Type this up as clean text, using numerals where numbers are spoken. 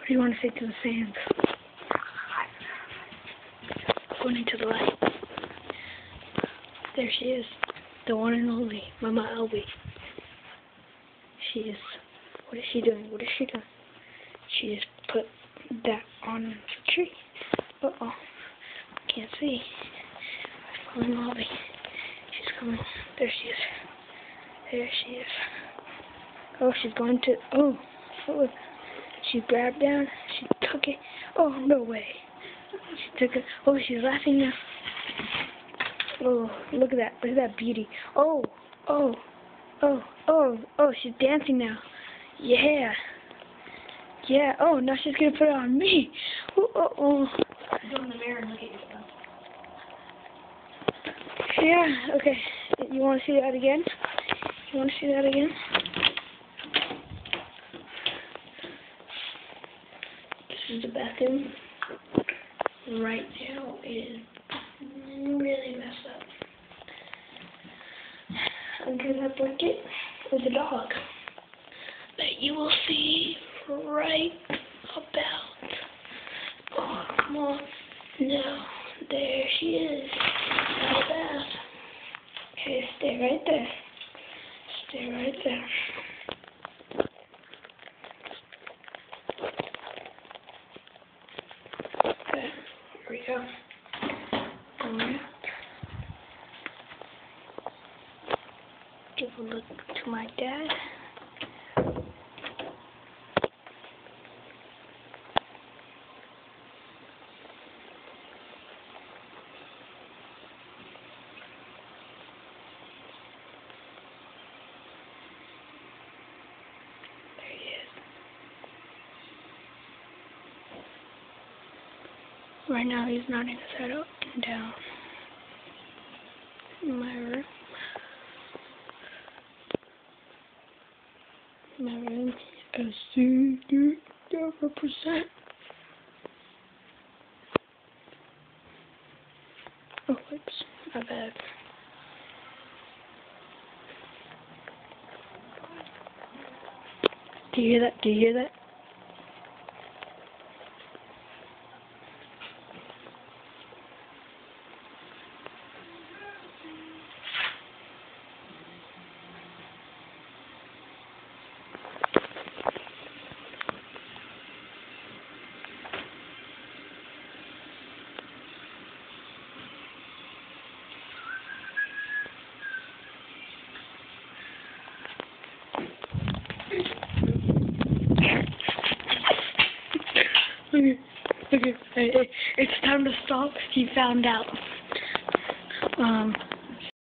What do you want to say to the fans? Going into the light. There she is. The one and only Mama Elby. She is. What is she doing? What is she doing? She just put that on the tree. Uh-oh. Can't see. Calling Elby. She's coming. There she is. There she is. Oh, she's going to... Oh, look. She grabbed down. She took it. Oh, no way. She took it. Oh, she's laughing now. Oh, look at that. Look at that beauty. Oh, oh, oh, oh, oh, she's dancing now. Yeah. Yeah. Oh, now she's going to put it on me. Oh, oh, oh. Go in the mirror and look at yourself. Yeah, okay. You want to see that again? You want to see that again? This is the bathroom. Right now it is really messed up. Under that blanket is a dog that you will see right about. Oh, come on. Now, there she is. Out of bath. Okay, stay right there. Stay right there. Okay, here we go. Alright. Give a look to my dad. Right now he's nodding his head up and down in my room. My room is %. Oh, whoops, my bad. Do you hear that? Do you hear that? Okay, it's time to stop. He found out.